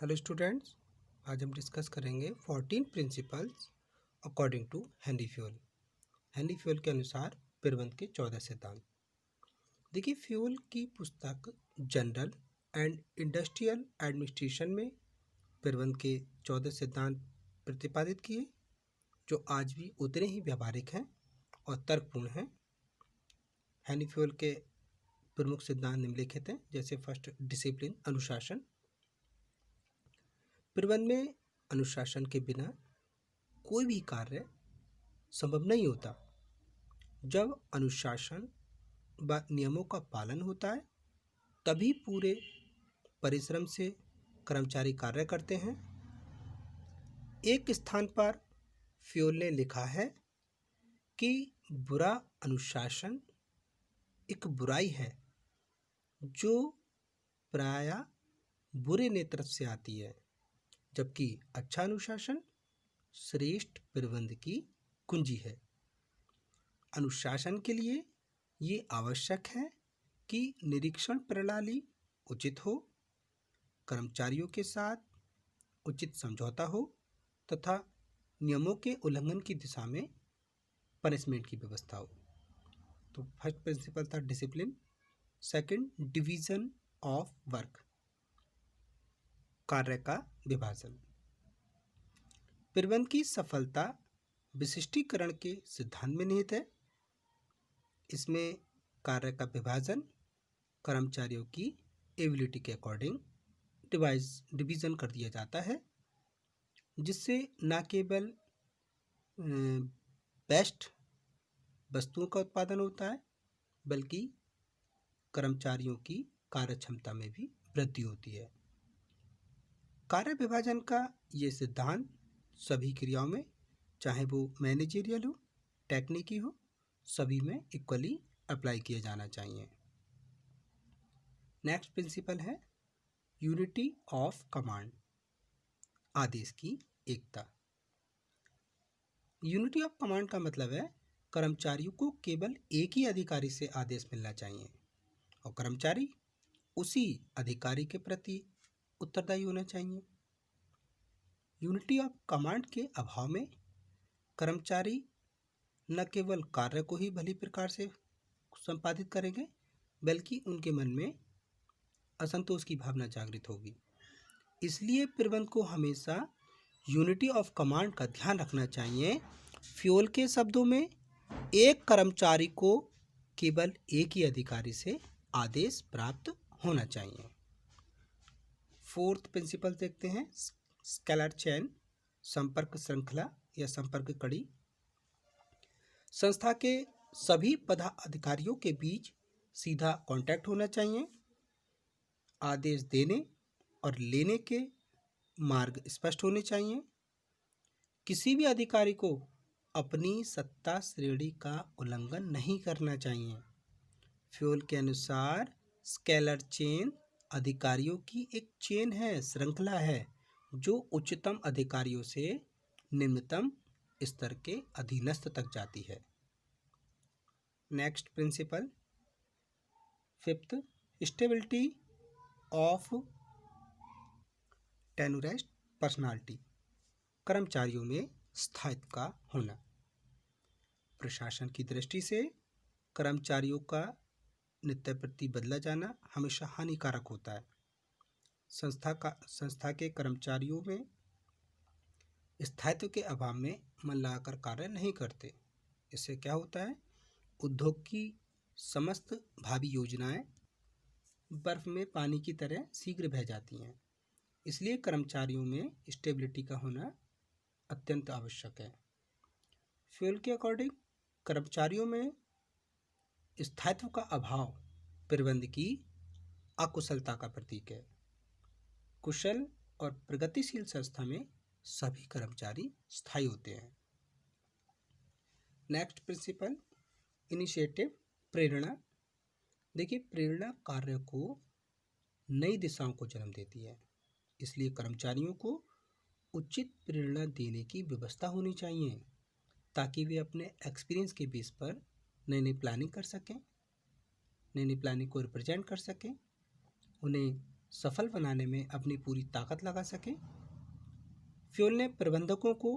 Hello students, आज हम discuss करेंगे 14 principles according to Henry Fayol. Henry Fayol के अनुसार प्रबंध के 14 सिद्धांत। देखिए, फ्यूल की पुस्तक जनरल एंड इंडस्ट्रियल एडमिनिस्ट्रेशन में प्रबंध के 14 सिद्धांत प्रतिपादित किए, जो आज भी उतने ही व्यावहारिक हैं और तर्कपूर्ण हैं। हेनरी फ्यूल के प्रमुख सिद्धांत निम्नलिखित हैं, जैसे फर्स्ट डिसिप्लिन, अनुशासन। प्रबंध में अनुशासन के बिना कोई भी कार्य संभव नहीं होता। जब अनुशासन व नियमों का पालन होता है, तभी पूरे परिश्रम से कर्मचारी कार्य करते हैं। एक स्थान पर फ्यूल ने लिखा है कि बुरा अनुशासन एक बुराई है जो प्रायः बुरे नेतृत्व से आती है, जबकि अच्छा अनुशासन श्रेष्ठ प्रबंध की कुंजी है। अनुशासन के लिए ये आवश्यक है कि निरीक्षण प्रणाली उचित हो, कर्मचारियों के साथ उचित समझौता हो तथा नियमों के उल्लंघन की दिशा में पनिशमेंट की व्यवस्था हो। तो फर्स्ट प्रिंसिपल था discipline. Second, division of work, कार्य का विभाजन। प्रबंध की सफलता विशिष्टीकरण के सिद्धांत में निहित है। इसमें कार्य का विभाजन कर्मचारियों की एबिलिटी के अकॉर्डिंग डिवीजन कर दिया जाता है, जिससे न केवल बेस्ट वस्तुओं का उत्पादन होता है, बल्कि कर्मचारियों की कार्यक्षमता में भी वृद्धि होती है। कार्य विभाजन का ये सिद्धांत सभी क्रियाओं में, चाहे वो मैनेजरियल हो, टेक्निकी हो, सभी में इक्वली अप्लाई किया जाना चाहिए। नेक्स्ट प्रिंसिपल है यूनिटी ऑफ कमांड, आदेश की एकता। यूनिटी ऑफ कमांड का मतलब है कर्मचारियों को केवल एक ही अधिकारी से आदेश मिलना चाहिए और कर्मचारी उसी अधिकारी के प्रति उत्तरदायी होना चाहिए। यूनिटी ऑफ कमांड के अभाव में कर्मचारी न केवल कार्य को ही भली प्रकार से संपादित करेंगे, बल्कि उनके मन में असंतोष की भावना जागृत होगी। इसलिए प्रबंध को हमेशा यूनिटी ऑफ कमांड का ध्यान रखना चाहिए। फ्यूल के शब्दों में एक कर्मचारी को केवल एक ही अधिकारी से आदेश प्राप्त होना चाहिए। फोर्थ प्रिंसिपल देखते हैं, स्केलर चेन, संपर्क श्रृंखला या संपर्क कड़ी। संस्था के सभी पदाधिकारियों के बीच सीधा कांटेक्ट होना चाहिए। आदेश देने और लेने के मार्ग स्पष्ट होने चाहिए। किसी भी अधिकारी को अपनी सत्ता श्रेणी का उल्लंघन नहीं करना चाहिए। फ्यूल के अनुसार स्केलर चेन अधिकारियों की एक चेन है, श्रृंखला है, जो उच्चतम अधिकारियों से निम्नतम स्तर के अधीनस्थ तक जाती है। Next principle, fifth, stability of tenure personality, कर्मचारियों में स्थायित्व का होना। प्रशासन की दृष्टि से कर्मचारियों का नित्य प्रति बदला जाना हमेशा हानिकारक होता है। संस्था के कर्मचारियों में स्थायित्व के अभाव में मन लगाकर कार्य नहीं करते। इससे क्या होता है, उद्योग की समस्त भावी योजनाएं बर्फ में पानी की तरह शीघ्र बह जाती हैं। इसलिए कर्मचारियों में स्टेबिलिटी का होना अत्यंत आवश्यक है। फ्यूल के अकॉर्डिंग कर्मचारियों में स्थायित्व का अभाव प्रबंध की अकुशलता का प्रतीक है। कुशल और प्रगतिशील संस्था में सभी कर्मचारी स्थायी होते हैं। नेक्स्ट प्रिंसिपल, इनिशिएटिव, प्रेरणा। देखिए, प्रेरणा कार्य को नई दिशाओं को जन्म देती है। इसलिए कर्मचारियों को उचित प्रेरणा देने की व्यवस्था होनी चाहिए, ताकि वे अपने एक्सपीरियंस के बेस पर नई नई प्लानिंग कर सकें, नई नई प्लानिंग को रिप्रेजेंट कर सकें, उन्हें सफल बनाने में अपनी पूरी ताकत लगा सकें। फ्यूल ने प्रबंधकों को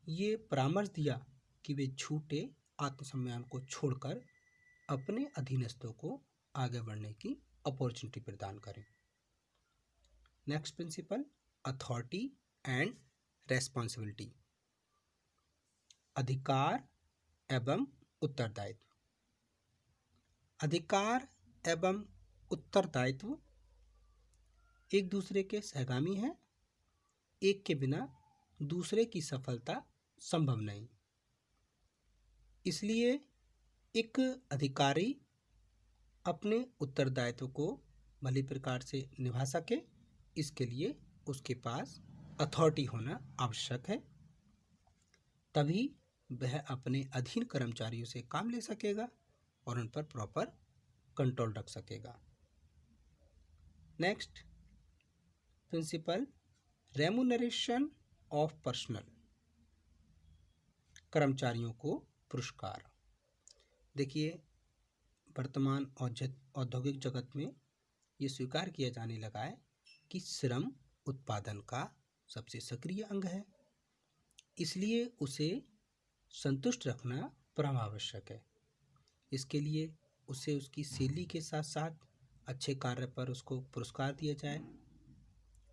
ये परामर्श दिया कि वे झूठे आत्मसम्मान को छोड़कर अपने अधीनस्थों को आगे बढ़ने की अपॉर्चुनिटी प्रदान करें। Next principle, authority and responsibility, अधिकार एवं उत्तरदायित्व। अधिकार एवं उत्तरदायित्व एक दूसरे के सहगामी हैं। एक के बिना दूसरे की सफलता संभव नहीं। इसलिए एक अधिकारी अपने उत्तरदायित्व को भली प्रकार से निभा सके, इसके लिए उसके पास अथॉरिटी होना आवश्यक है। तभी वह अपने अधीन कर्मचारियों से काम ले सकेगा और उन पर प्रॉपर कंट्रोल रख सकेगा। Next principle, remuneration of personal, कर्मचारियों को पुरस्कार। देखिए, वर्तमान औद्योगिक जगत में ये स्वीकार किया जाने लगा है कि श्रम उत्पादन का सबसे सक्रिय अंग है, इसलिए उसे संतुष्ट रखना परम आवश्यक है। इसके लिए उसे उसकी शैली के साथ साथ अच्छे कार्य पर उसको पुरस्कार दिया जाए,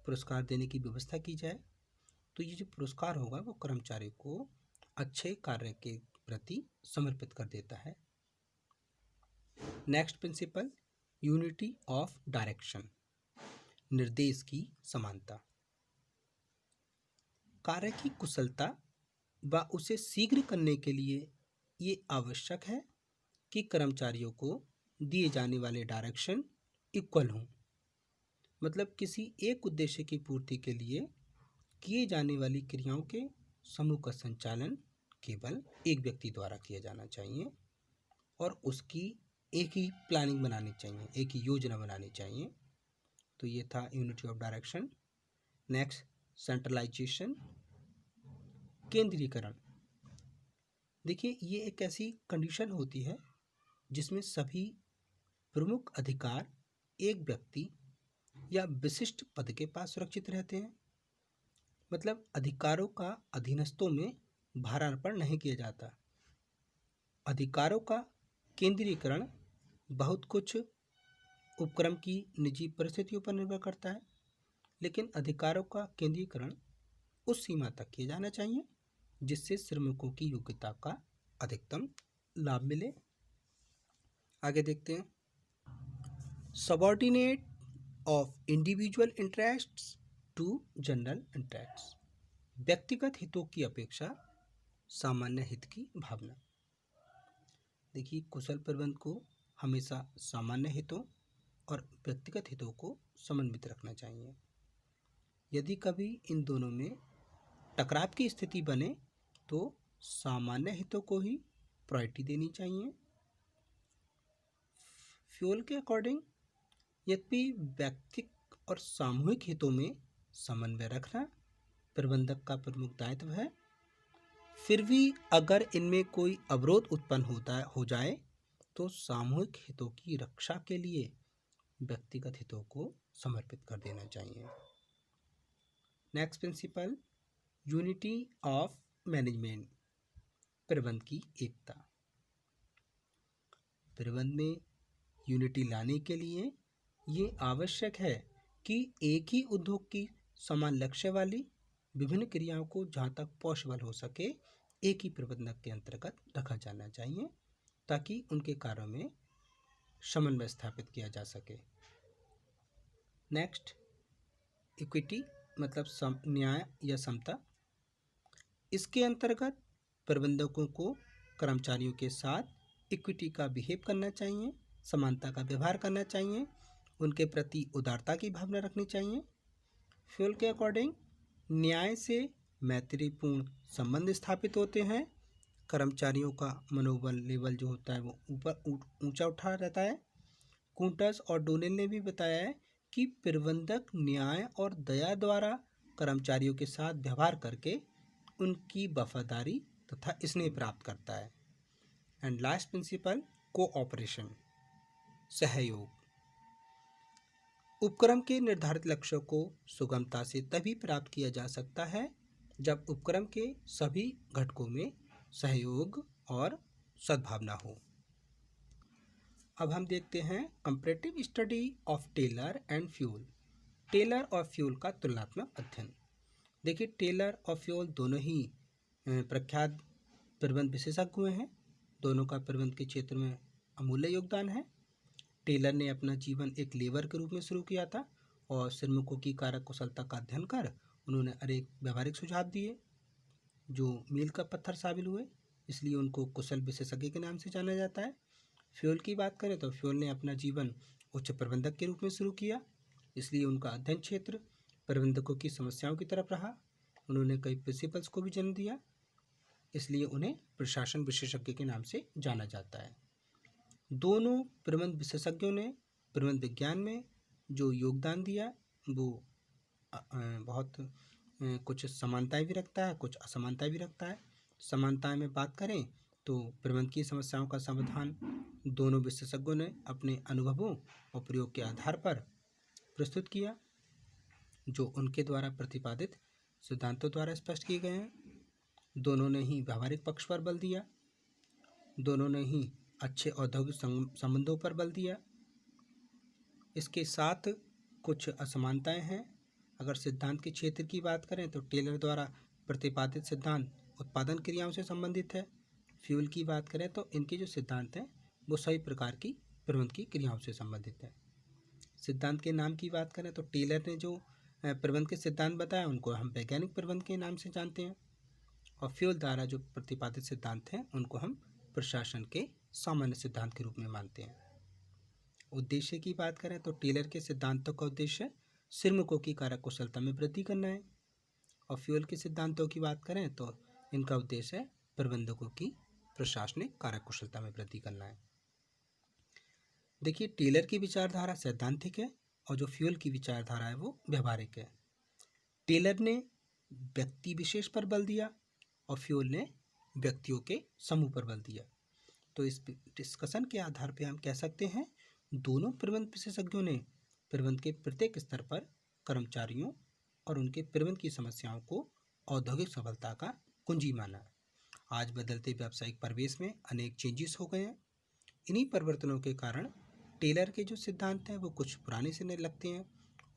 पुरस्कार देने की व्यवस्था की जाए। तो ये जो पुरस्कार होगा वो कर्मचारी को अच्छे कार्य के प्रति समर्पित कर देता है। Next principal, unity of direction, निर्देश की समानता। कार्य की कुशलता व उसे शीघ्र करने के लिए ये आवश्यक है कि कर्मचारियों को दिए जाने वाले डायरेक्शन इक्वल हों। मतलब किसी एक उद्देश्य की पूर्ति के लिए किए जाने वाली क्रियाओं के समूह का संचालन केवल एक व्यक्ति द्वारा किया जाना चाहिए और उसकी एक ही प्लानिंग बनानी चाहिए, एक ही योजना बनानी चाहिए। तो ये था unity of direction. Next, centralisation, केंद्रीकरण। देखिए, ये एक ऐसी कंडीशन होती है जिसमें सभी प्रमुख अधिकार एक व्यक्ति या विशिष्ट पद के पास सुरक्षित रहते हैं। मतलब अधिकारों का अधीनस्थों में भारारोपण नहीं किया जाता। अधिकारों का केंद्रीकरण बहुत कुछ उपक्रम की निजी परिस्थितियों पर निर्भर करता है, लेकिन अधिकारों का केंद्रीकरण उस सीमा तक किया जाना चाहिए जिससे श्रमिकों की योग्यता का अधिकतम लाभ मिले। आगे देखते हैं, subordinate of individual interests to general interests, व्यक्तिगत हितों की अपेक्षा सामान्य हित की भावना। देखिए, कुशल प्रबंधन को हमेशा सामान्य हितों और व्यक्तिगत हितों को समन्वित रखना चाहिए। यदि कभी इन दोनों में टकराव की स्थिति बने तो सामान्य हितों को ही प्रायोरिटी देनी चाहिए। फ्यूल के अकॉर्डिंग यद्यपि व्यक्तिगत और सामूहिक हितों में समन्वय रखना प्रबंधक का प्रमुख दायित्व है, फिर भी अगर इनमें कोई अवरोध उत्पन्न हो जाए तो सामूहिक हितों की रक्षा के लिए व्यक्तिगत हितों को समर्पित कर देना चाहिए। Next principle, unity of management, प्रबंध की एकता। प्रबंध में यूनिटी लाने के लिए ये आवश्यक है कि एक ही उद्योग की समान लक्ष्य वाली विभिन्न क्रियाओं को जहाँ तक पॉसिबल हो सके एक ही प्रबंधक के अंतर्गत रखा जाना चाहिए ताकि उनके कार्यों में समन्वय स्थापित किया जा सके। नेक्स्ट, इक्विटी मतलब न्याय या समता। इसके अंतर्गत प्रबंधकों को कर्मचारियों के साथ इक्विटी का बिहेव करना चाहिए, समानता का व्यवहार करना चाहिए, उनके प्रति उदारता की भावना रखनी चाहिए। फ्यूल के अकॉर्डिंग न्याय से मैत्रीपूर्ण संबंध स्थापित होते हैं, कर्मचारियों का मनोबल लेवल जो होता है वो ऊपर ऊंचा उठा रहता है। कूंटस और डोनेल ने भी बताया है कि प्रबंधक न्याय और दया द्वारा कर्मचारियों के साथ व्यवहार करके उनकी वफादारी तथा स्नेह प्राप्त करता है। एंड लास्ट प्रिंसिपल, कोऑपरेशन, सहयोग। उपक्रम के निर्धारित लक्ष्यों को सुगमता से तभी प्राप्त किया जा सकता है जब उपक्रम के सभी घटकों में सहयोग और सद्भावना हो। अब हम देखते हैं comparative study of Taylor and Fayol. Taylor और फ्यूल का तुलनात्मक अध्ययन। देखिए, टेलर और फ्यूल दोनों ही प्रख्यात प्रबंध विशेषज्ञ हैं। दोनों का प्रबंध के क्षेत्र में अमूल्य योगदान है। टेलर ने अपना जीवन एक लेबर के रूप में शुरू किया था और श्रमिकों की कार्य कुशलता का अध्ययन कर उन्होंने अनेक व्यवहारिक सुझाव दिए जो मील का पत्थर साबित हुए, इसलिए उनको कुशल विशेषज्ञ के नाम से जाना जाता है। फ्यूल की बात करें तो फ्यूल ने अपना जीवन उच्च प्रबंधक के रूप में शुरू किया, इसलिए उनका अध्ययन क्षेत्र प्रबंधकों की समस्याओं की तरफ रहा। उन्होंने कई प्रिंसिपल्स को भी जन्म दिया, इसलिए उन्हें प्रशासन विशेषज्ञ के नाम से जाना जाता है। दोनों प्रबंध विशेषज्ञों ने प्रबंध विज्ञान में जो योगदान दिया वो बहुत कुछ समानताएं भी रखता है, कुछ असमानताएं भी रखता है। समानताएं में बात करें तो प्रबंध की समस्याओं का समाधान दोनों विशेषज्ञों ने अपने अनुभवों और प्रयोग के आधार पर प्रस्तुत किया, जो उनके द्वारा प्रतिपादित सिद्धांतों द्वारा स्पष्ट किए गए हैं। दोनों ने ही व्यावहारिक पक्ष पर बल दिया, दोनों ने ही अच्छे औद्योगिक संबंधों पर बल दिया। इसके साथ कुछ असमानताएं हैं। अगर सिद्धांत के क्षेत्र की बात करें तो टेलर द्वारा प्रतिपादित सिद्धांत उत्पादन क्रियाओं से संबंधित है। फ्यूल की बात करें तो इनके जो सिद्धांत हैं वो सभी प्रकार की प्रबंध की क्रियाओं से संबंधित है। सिद्धांत के नाम की बात करें तो टेलर ने जो प्रबंध के सिद्धांत बताए उनको हम वैज्ञानिक प्रबंध के नाम से जानते हैं, और फ्यूल द्वारा जो प्रतिपादित सिद्धांत हैं उनको हम प्रशासन के सामान्य सिद्धांत के रूप में मानते हैं। उद्देश्य की बात करें तो टेलर के सिद्धांतों का उद्देश्य श्रमिकों की कार्यकुशलता में वृद्धि करना है, और फ्यूल के सिद्धांतों की बात करें तो इनका उद्देश्य है प्रबंधकों की प्रशासनिक कार्यकुशलता में वृद्धि करना है। देखिए, टेलर की विचारधारा सैद्धांतिक है और जो फ्यूल की विचारधारा है वो व्यवहारिक है। टेलर ने व्यक्ति विशेष पर बल दिया और फ्यूल ने व्यक्तियों के समूह पर बल दिया। तो इस डिस्कशन के आधार पर हम कह सकते हैं दोनों प्रबंध विशेषज्ञों ने प्रबंध के प्रत्येक स्तर पर कर्मचारियों और उनके प्रबंध की समस्याओं को औद्योगिक सफलता का कुंजी माना। आज बदलते व्यावसायिक परिवेश में अनेक चेंजेस हो गए हैं। इन्हीं परिवर्तनों के कारण टेलर के जो सिद्धांत हैं वो कुछ पुराने से लगते हैं,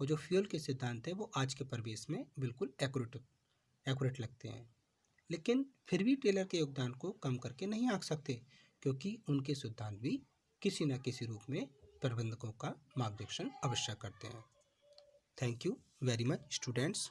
और जो फ्यूल के सिद्धांत हैं वो आज के परिवेश में बिल्कुल एक्यूरेट लगते हैं। लेकिन फिर भी टेलर के योगदान को कम करके नहीं आंक सकते, क्योंकि उनके सिद्धांत भी किसी न किसी रूप में प्रबंधकों का मार्गदर्शन अवश्य करते हैं। Thank you very much students.